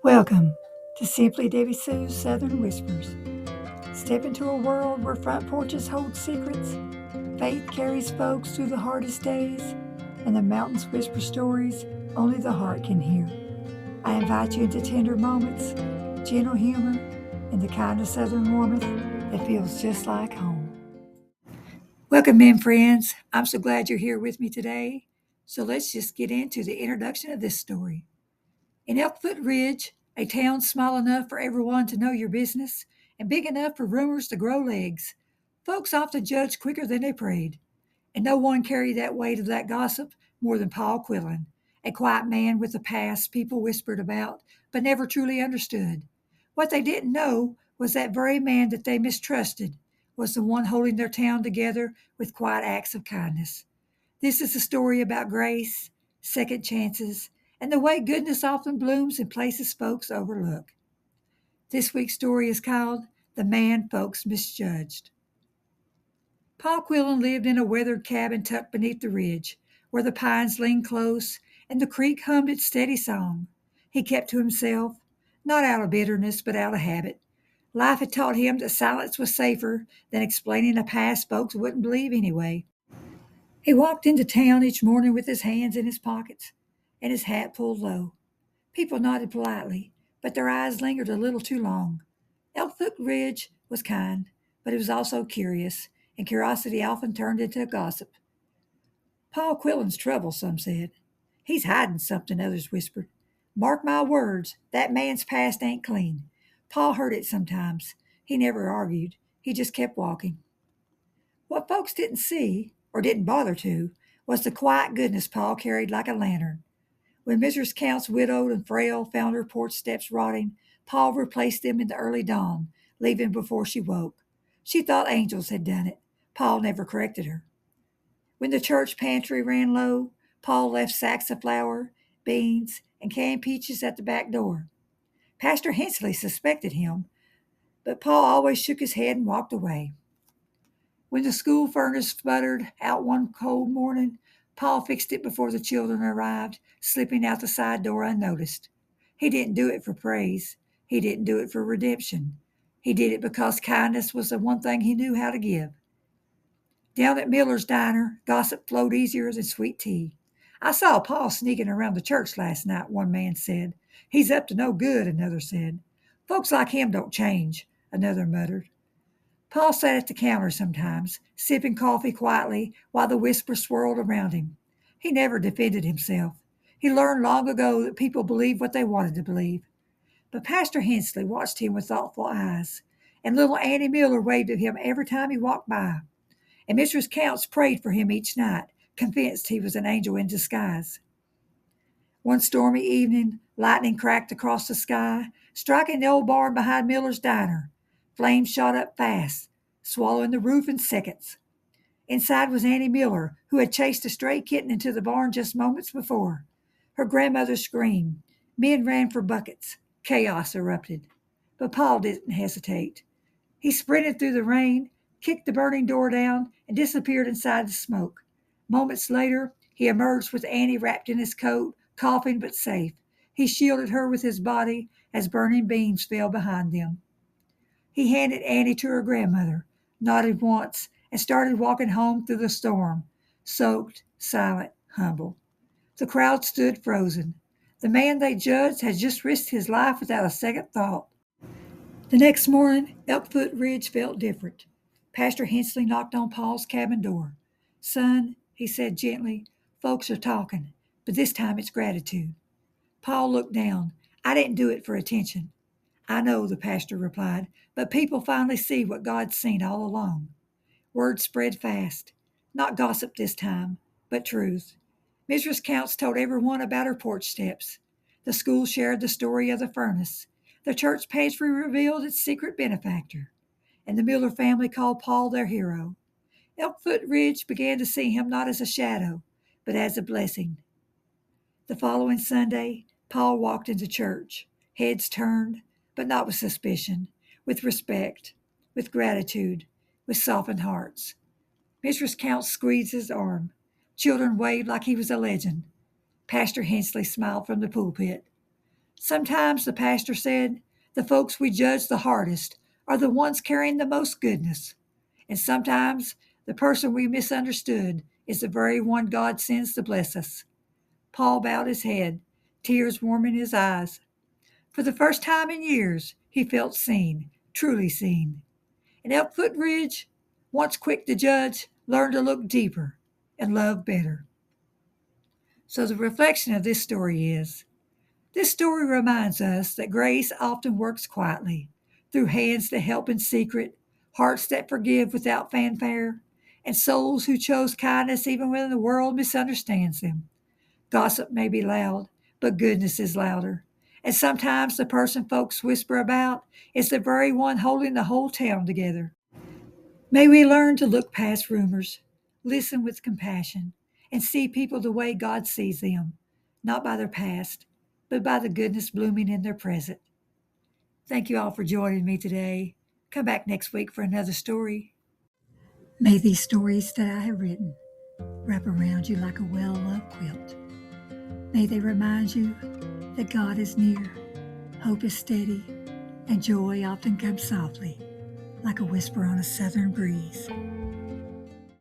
Welcome to Simply Debbie Sue's Southern Whispers. Step into a world where front porches hold secrets, faith carries folks through the hardest days, and the mountains whisper stories only the heart can hear. I invite you into tender moments, gentle humor, and the kind of Southern warmth that feels just like home. Welcome in, friends. I'm so glad you're here with me today. So let's just get into the introduction of this story. In Elkfoot Ridge, a town small enough for everyone to know your business and big enough for rumors to grow legs, folks often judged quicker than they prayed. And no one carried that weight of that gossip more than Paul Quillen, a quiet man with a past people whispered about but never truly understood. What they didn't know was that very man that they mistrusted was the one holding their town together with quiet acts of kindness. This is a story about grace, second chances, and the way goodness often blooms in places folks overlook. This week's story is called The Man Folks Misjudged. Paul Quillen lived in a weathered cabin tucked beneath the ridge, where the pines leaned close and the creek hummed its steady song. He kept to himself, not out of bitterness, but out of habit. Life had taught him that silence was safer than explaining a past folks wouldn't believe anyway. He walked into town each morning with his hands in his pockets and his hat pulled low. People nodded politely, but their eyes lingered a little too long. Elkfoot Ridge was kind, but it was also curious, and curiosity often turned into gossip. Paul Quillen's trouble, some said. He's hiding something, others whispered. Mark my words, that man's past ain't clean. Paul heard it sometimes. He never argued. He just kept walking. What folks didn't see, or didn't bother to, was the quiet goodness Paul carried like a lantern. When Mrs. Count's widowed and frail found her porch steps rotting, Paul replaced them in the early dawn, leaving before she woke. She thought angels had done it. Paul never corrected her. When the church pantry ran low, Paul left sacks of flour, beans, and canned peaches at the back door. Pastor Hensley suspected him, but Paul always shook his head and walked away. When the school furnace sputtered out one cold morning, Paul fixed it before the children arrived, slipping out the side door unnoticed. He didn't do it for praise. He didn't do it for redemption. He did it because kindness was the one thing he knew how to give. Down at Miller's diner, gossip flowed easier than sweet tea. I saw Paul sneaking around the church last night, one man said. He's up to no good, another said. Folks like him don't change, another muttered. Paul sat at the counter sometimes, sipping coffee quietly while the whispers swirled around him. He never defended himself. He learned long ago that people believed what they wanted to believe. But Pastor Hensley watched him with thoughtful eyes, and little Annie Miller waved at him every time he walked by. And Mrs. Counts prayed for him each night, convinced he was an angel in disguise. One stormy evening, lightning cracked across the sky, striking the old barn behind Miller's diner. Flames shot up fast, swallowing the roof in seconds. Inside was Annie Miller, who had chased a stray kitten into the barn just moments before. Her grandmother screamed. Men ran for buckets. Chaos erupted. But Paul didn't hesitate. He sprinted through the rain, kicked the burning door down, and disappeared inside the smoke. Moments later, he emerged with Annie wrapped in his coat, coughing but safe. He shielded her with his body as burning beams fell behind them. He handed Annie to her grandmother, nodded once, and started walking home through the storm, soaked, silent, humble. The crowd stood frozen. The man they judged had just risked his life without a second thought. The next morning, Elkfoot Ridge felt different. Pastor Hensley knocked on Paul's cabin door. Son, he said gently, folks are talking, but this time it's gratitude. Paul looked down. I didn't do it for attention. I know, the pastor replied, but people finally see what God's seen all along. Word spread fast. Not gossip this time, but truth. Mrs. Counts told everyone about her porch steps. The school shared the story of the furnace. The church pantry revealed its secret benefactor. And the Miller family called Paul their hero. Elkfoot Ridge began to see him not as a shadow, but as a blessing. The following Sunday, Paul walked into church, heads turned, but not with suspicion, with respect, with gratitude, with softened hearts. Mistress Counts squeezed his arm. Children waved like he was a legend. Pastor Hensley smiled from the pulpit. Sometimes, the pastor said, the folks we judge the hardest are the ones carrying the most goodness. And sometimes, the person we misunderstood is the very one God sends to bless us. Paul bowed his head, tears warming his eyes. For the first time in years, he felt seen, truly seen. And Elkfoot Ridge, once quick to judge, learned to look deeper and love better. So the reflection of this story is, this story reminds us that grace often works quietly, through hands that help in secret, hearts that forgive without fanfare, and souls who chose kindness even when the world misunderstands them. Gossip may be loud, but goodness is louder. And sometimes the person folks whisper about is the very one holding the whole town together. May we learn to look past rumors, listen with compassion, and see people the way God sees them, not by their past, but by the goodness blooming in their present. Thank you all for joining me today. Come back next week for another story. May these stories that I have written wrap around you like a well-loved quilt. May they remind you that God is near, hope is steady, and joy often comes softly, like a whisper on a southern breeze.